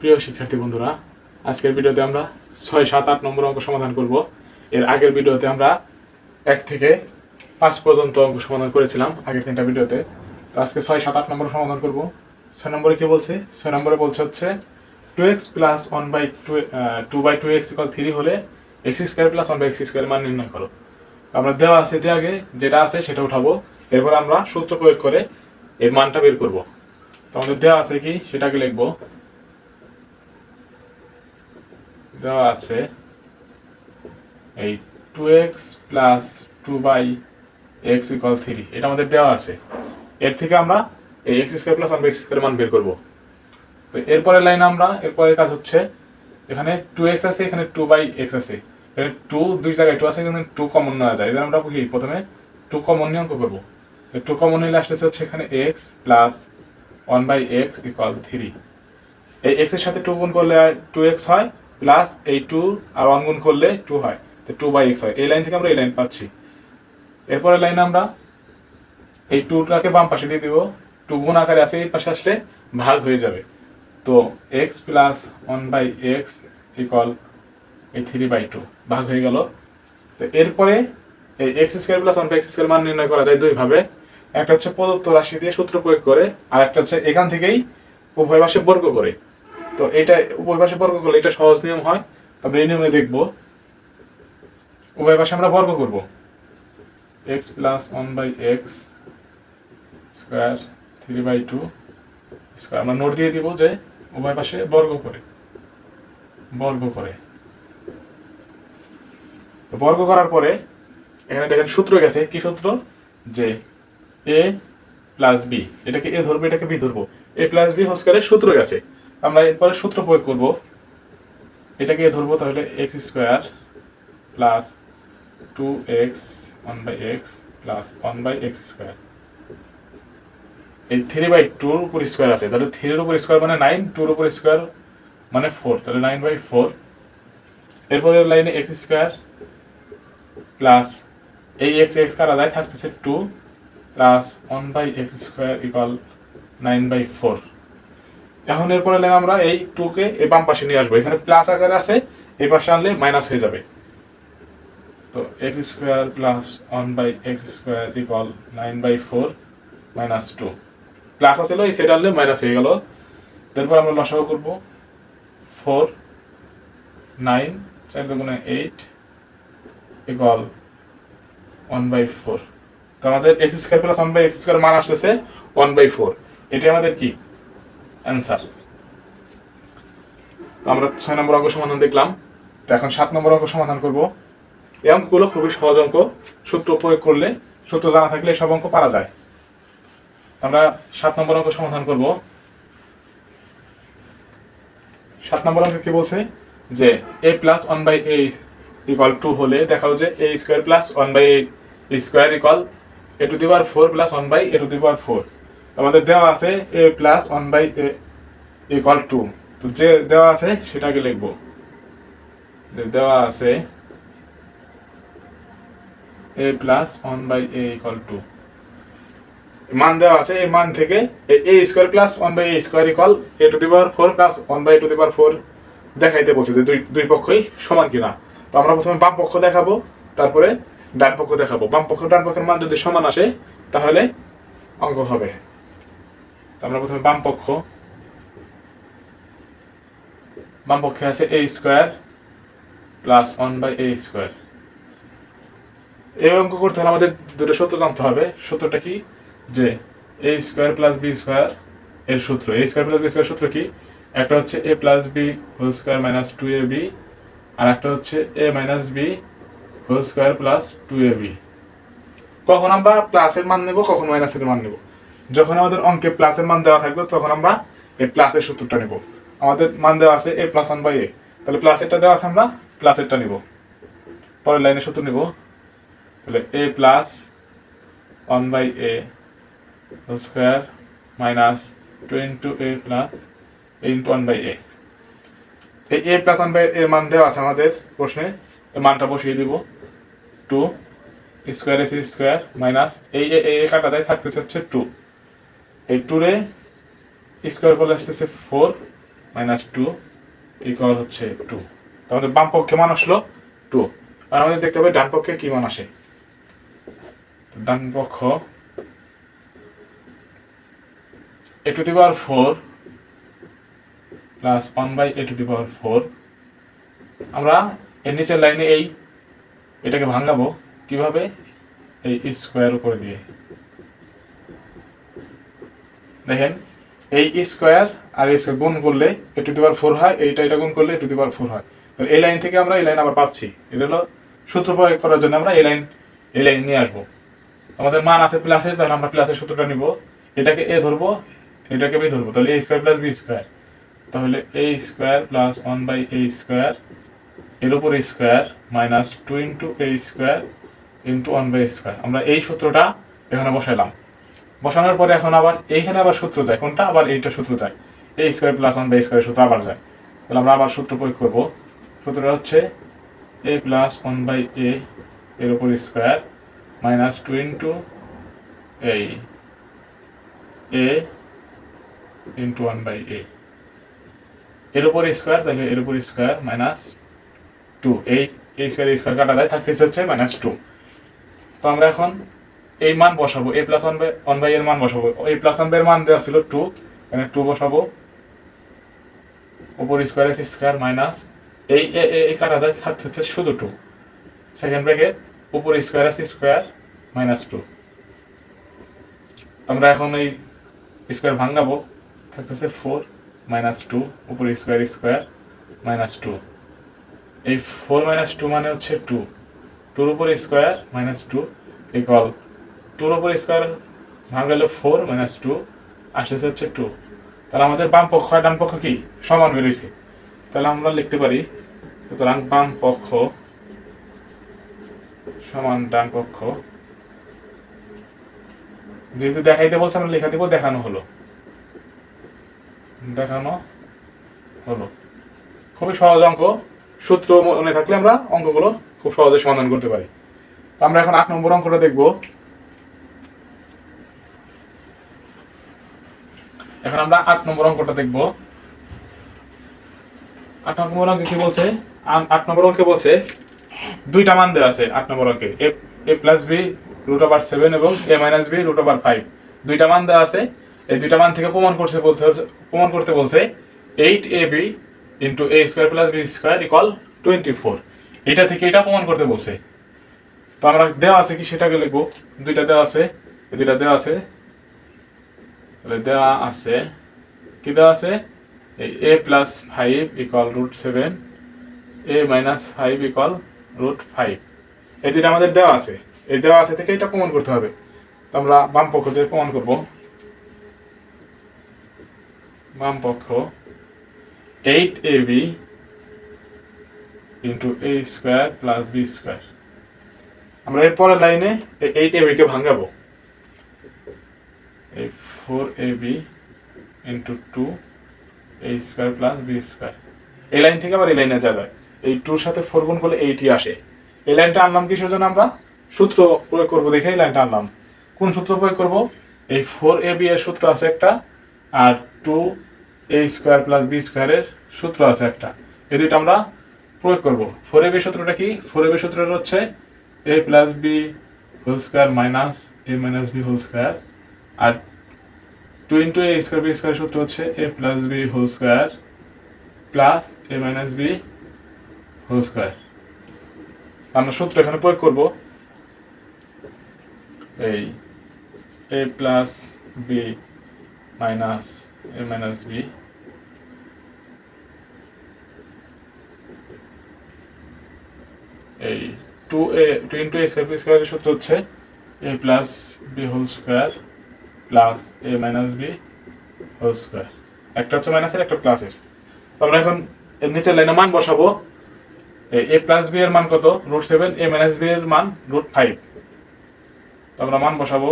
প্রিয় শিক্ষার্থী বন্ধুরা, আজকের ভিডিওতে আমরা 6, 7, 8 নম্বর অঙ্ক সমাধান করব। এর আগের ভিডিওতে আমরা 1 থেকে 5 পর্যন্ত অঙ্ক সমাধান করেছিলাম আগের 3টা ভিডিওতে। তো আজকে 6, 7, 8 নম্বর সমাধান করব। 6 নম্বরে কি বলছে? 6 নম্বরে বলছে হচ্ছে 2x প্লাস 2/2x = 3 হলে x² প্লাস 1/x² মান নির্ণয় করো। আমরা দেওয়া আছে যে আগে যেটা আছে সেটা উঠাবো, এরপর আমরা সূত্র প্রয়োগ করে এর মানটা বের করব। তো আমাদের দেওয়া আছে কি সেটাকে লিখবো। দেওয়া আছে এই 2x প্লাস 2/x = 3, এটা আমাদের দেওয়া আছে। এর থেকে আমরা এই x² প্লাস 1/x² মান বের করব। তো এরপরের লাইন এরপরের কাজ হচ্ছে এখানে 2x আছে, এখানে 2/x আছে, এখানে 2 দুই জায়গায় 2 আছে, কিন্তু 2 কমন নেওয়া যায়। এবার আমরা কি প্রথমে 2 কমন নিয়ে অঙ্ক করবো। 2 কমন নিলে আসতেছে হচ্ছে এখানে x প্লাস 1/x = 3। এই x এর সাথে 2 গুণ করলে 2x হয়, প্লাস এই 2 আর 1 গুণ করলে 2 হয়, তো 2/x হয়। এই লাইন থেকে আমরা এই লাইন পাচ্ছি। এরপরে লাইনে আমরা এই 2টাকে বাম পাশে দিয়ে দিব, 2 গুণ আকারে আছে, এই পাশে আসলে ভাগ হয়ে যাবে। তো x প্লাস 1/x = এই 3/2 ভাগ হয়ে গেল। তো এরপরে এই x² প্লাস 1/x² মান নির্ণয় করা যায় দুই ভাবে। একটা হচ্ছে প্রদত্ত রাশি দিয়ে সূত্র প্রয়োগ করে, আর একটা হচ্ছে এখান থেকেই উভয় পাশে বর্গ করে। তো এটা উভয় পাশে বর্গ করলে এটা সহজ নিয়ম হয়। তবে এই নিয়মে দেখব উভয় পাশে আমরা বর্গ করব। x plus 1/x square 3/2 square আমরা নোট দিয়ে দিব যে উভয় পাশে বর্গ করে। বর্গ করার পরে এখানে দেখেন সূত্র গেছে, কি সূত্র? যে a প্লাস b, এটাকে a ধরবো, এটাকে b ধরবো, a প্লাস b হোল স্কয়ারের সূত্র গেছে। আমরা এরপরে সূত্র প্রয়োগ করব। এটাকে a ধরবো, তাহলে x² plus 2x 1/x plus 1/x²। এই 3/2 উপর স্কয়ার আছে, তাহলে 3 এর উপর স্কয়ার মানে 9, 2 এর উপর স্কয়ার মানে 4, তাহলে 9/4। এরপরে লাইনে x² প্লাস এই x কাটা যায়, থাকতেছে 2 প্লাস 1/x² = 9/4। এখন এরপরে লাইন আমরা এই 2 কে এই বাম পাশে নিয়ে আসবো, এখানে প্লাস আকারে আছে, এই পাশে আনলে মাইনাস হয়ে যাবে। তো x² plus 1/x² = 9/4 minus 2, plus আছে এই সেটা আনলে মাইনাস হয়ে গেল। তারপর আমরা লসাগু করব। 4 9 4 দুগুণে 8 = 1/4। তো আমাদের x² প্লাস 1/x² মান আসতেছে 1/4। এটি আমাদের কি অ্যান্সার। তো আমরা 6 নম্বর অঙ্ক সমাধান দেখলাম। তো এখন 7 নম্বর অঙ্ক সমাধান করব। এই অঙ্কগুলো খুবই সহজ অঙ্ক, সূত্র প্রয়োগ করলে, সূত্র জানা থাকলে সব অঙ্ক পারা যায়। আমরা 7 নম্বর অঙ্ক সমাধান করব। 7 নম্বর অঙ্কে কি বলছে? যে a প্লাস 1/a = 2 হলে দেখাও যে a² plus 1/a² = a⁴ plus 1/a⁴। আমাদের দেওয়া আছে a প্লাস 1/a = 2। তো যে দেওয়া আছে সেটাকে লিখব। যে দেওয়া আছে a প্লাস 1/a = 2, মান দেওয়া আছে। এই মান থেকে a² plus 1/a² = a⁴ plus 1/a⁴ দেখাইতে বলছে যে দুই পক্ষই সমান কিনা। তো আমরা প্রথমে বাম পক্ষ দেখাবো, তারপরে ডান পক্ষ দেখাবো। বাম পক্ষ ডান পক্ষের মান যদি সমান আসে তাহলে অঙ্ক হবে। তো আমরা প্রথমে বাম পক্ষে আছে a² প্লাস 1/a²। এই অঙ্ক করতে হলে আমাদের দুটো সূত্র জানতে হবে। সূত্রটা কি? যে a² প্লাস b² এর সূত্র। a² প্লাস b² সূত্র কি? একটা হচ্ছে a plus b whole square minus 2ab, আর একটা হচ্ছে a minus b whole square plus 2ab। কখন আমরা প্লাসের মান নেব, কখন মাইনাসের মান নেব? যখন আমাদের অঙ্কে প্লাসের মান দেওয়া থাকবে তখন আমরা এই প্লাসের সূত্রটা নেব। আমাদের মান দেওয়া আছে a প্লাস 1/a, তাহলে প্লাসেরটা দেওয়া আছে, আমরা প্লাসেরটা নেব। পরের লাইনে সূত্র নেব, তাহলে a plus 1/a whole square minus 2 * a plus a * 1/a। এই a প্লাস 1/a এর মান দেওয়া আছে আমাদের প্রশ্নে, এই মানটা বসিয়ে দিব। 2 স্কয়ার ac স্কয়ার মাইনাস এই a কাটা যায়, থাকতেছে হচ্ছে 2। এই 2 রে স্কয়ার করলে আসতেছে 4 মাইনাস টু ইকুয়াল হচ্ছে টু। আমাদের বাম পক্ষে মান আসলো টু, আর আমাদের দেখতে হবে ডান পক্ষে কি মান আসে। ডান পক্ষ a to the power 4 plus 1 by a to the power 4। আমরা এর নিচের লাইনে এটাকে ভাঙাবো কিভাবে, এই স্কোয়ার উপরে দিয়ে। দেখেন এই স্কোয়ার আর এই স্কোয়ার গুণ করলে a to the power 4 হয়, এটা গুণ করলে a to the power 4 হয়। তো এই লাইন থেকে আমরা এই লাইন আবার পাচ্ছি, এটা হলো সূত্র প্রয়োগ করার জন্য আমরা এই লাইন নিয়ে আসবো। আমাদের মান আছে প্লাসে, তাহলে আমরা প্লাসের সূত্রটা নিব, এটাকে এ ধরবো, এটাকে বি ধরবো, তাহলে A square plus B square, তাহলে A square plus 1 by A square এর উপর square minus 2 into A square into 1 by square. আমরা এই সূত্রটা এখানে বসাইলাম, বসানোর পরে এখন আবার এইখানে আবার সূত্র যায়, কোনটা আবার এইটা সূত্র যায়, এ স্কোয়ার প্লাস 1 বাই স্কোয়ার সূত্র আবার যায়। তাহলে আমরা আবার সূত্র প্রয়োগ করবো, সূত্রটা হচ্ছে এ প্লাস 1 বাই এর উপর square minus 2 into a into 1 by এর উপর স্কোয়ার, তাহলে এর উপর স্কোয়ার মাইনাস 2, এই স্কোয়ার কাটা যায়, থাকতেছে হচ্ছে মাইনাস 2। তো আমরা এখন এই মান বসাবো, এ প্লাস 1 বাই এর মান বসাবো, এই প্লাস 1 বাই এর মান দেওয়া ছিল 2, এখানে 2 বসাবো, উপর স্কোয়ার স্কোয়ার মাইনাস এই কাটা যায়, থাকতেছে শুধু 2, সেকেন্ড ব্র্যাকেট উপর স্কোয়ার মাইনাস 2। আমরা এখন এই স্কোয়ার ভাঙাবো, থাকতেছে 4 মাইনাস 2 উপর স্কোয়ার মাইনাস 2। এই 4 মাইনাস 2 মানে হচ্ছে 2 উপর স্কোয়ার মাইনাস 2 ইকুয়াল 2 উপর স্কোয়ার ভাঙালে 4 মাইনাস 2 আসতেছে হচ্ছে 2। তাহলে আমাদের বাম পক্ষ আর ডান পক্ষ কি সমান বেরিয়েছে, তাহলে আমরা লিখতে পারি সুতরাং বাম পক্ষ সমান ডান পক্ষ। যেহেতু দেখাইতে বলছে আমরা লেখা দেবো দেখানো হলো। খুবই সহজ অঙ্ক, সূত্র মনে থাকলে আমরা অঙ্কগুলো খুব সহজে সমাধান করতে পারি। তো আমরা এখন 8 নম্বর অঙ্কটা দেখব। এখন আমরা 8 নম্বর অঙ্কটা দেখব। 8 নম্বর অঙ্কে কি বলছে, 8 নম্বর অঙ্কে বলছে দুইটা মান দেওয়া আছে 8 নম্বর অঙ্কে, a plus b root over 7 এবং a minus b root over 5, দুইটা মান দেওয়া আছে। এই দুইটা মান থেকে প্রমাণ করতে বলছে 8ab into a square plus B square equal 24, এটা থেকে এটা প্রমাণ করতে বলছে। তো আমরা দেওয়া আছে কি সেটাকে লিখবো, দুইটা দেওয়া আছে, এই দুইটা দেওয়া আছে, তাহলে দেওয়া আছে কি দেওয়া আছে, এই a plus 5 equal root 7, a minus 5 equal root 5, এই দুইটা আমাদের দেওয়া আছে। এই দেওয়া আছে থেকে এটা প্রমাণ করতে হবে। তো আমরা বাম পক্ষ থেকে প্রমাণ করব, বাম পক্ষ 8ab into a square plus B square. আমরা এর পরের লাইনে 8ab কে ভাঙাবো, এই 4ab into 2 a square plus B square. এই লাইন থেকে আবার এই লাইনে যা যায়, এই 2 এর সাথে 4 গুণ করলে 8ই আসে। এই লাইনটা আনলাম কিসের জন্য, আমরা সূত্র প্রয়োগ করবো দেখে এই লাইনটা আনলাম। কোন সূত্র প্রয়োগ করব, এই 4ab এর সূত্র আছে একটা, আর 2a স্কোয়ার প্লাস বি স্কোয়ারের সূত্র আছে একটা, এই দুইটা আমরা প্রয়োগ করব। 4ab সূত্রটা কি, 4ab সূত্রটা হচ্ছে a plus b whole square minus a minus b whole square, আর 2 into a square b square সূত্র হচ্ছে a plus b whole square plus a minus b whole square. আমরা সূত্র এখানে প্রয়োগ করব, এই a plus b minus a minus b এই 2 ইন্টু a স্কোয়ার বি স্কোয়ারের সূত্র হচ্ছে a plus b whole square plus a minus b whole square, একটা হচ্ছে মাইনাসের একটা প্লাসের। তো আমরা এখন এর নিচের লাইনে মান বসাবো, a প্লাস বি এর মান কত রুট 7, a মাইনাস বি এর মান রুট 5। তো আমরা মান বসাবো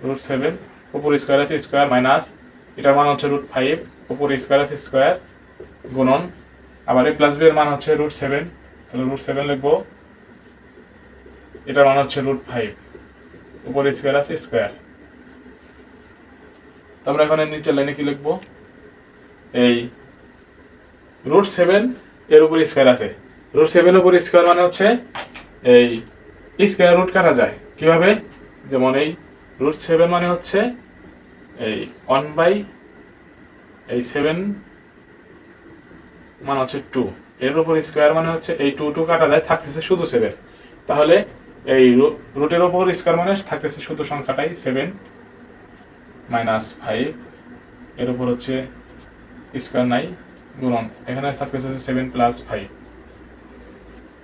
রুট 7, উপর স্কোয়ার আছে স্কোয়ার মাইনাস এটার মান হচ্ছে রুট 5, উপর স্কোয়ার আছে স্কোয়ার গুণন, আবার a প্লাস বি এর মান হচ্ছে রুট 7, তাহলে রুট 7 লিখবো, এটার মান হচ্ছে রুট 5, উপর স্কোয়ার আছে স্কোয়ার। তো আমরা এখন নিচের লাইনে কি লিখবো, এই √7 এর উপর স্কোয়ার আছে। √7 উপর স্কোয়ার মানে হচ্ছে এই স্কোয়ার রুট কাটা যায় কিভাবে, যেমন এই √7 মানে হচ্ছে এই 1/7 মানে হচ্ছে 2, এর উপর স্কোয়ার মানে হচ্ছে এই 2 কাটা যায়, থাকতেছে শুধু 7। তাহলে এই রুটের উপর স্কোয়ার মানে থাকতেছে শুধু সংখ্যাটাই 7 - 5, এর উপর হচ্ছে স্কোয়ার নাই, গুণন এখানে থাকতেছে 7 + 5।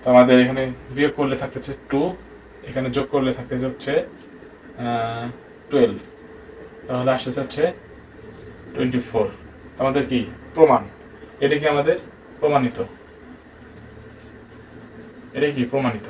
তো আমাদের এখানে বিয়োগ করলে থাকতেছে 2, এখানে যোগ করলে থাকতেছে হচ্ছে 12, তাহলে আসতেছে হচ্ছে 24। আমাদের কি প্রমাণ, এটা কি আমাদের প্রমাণিত, এটা কি প্রমাণিত।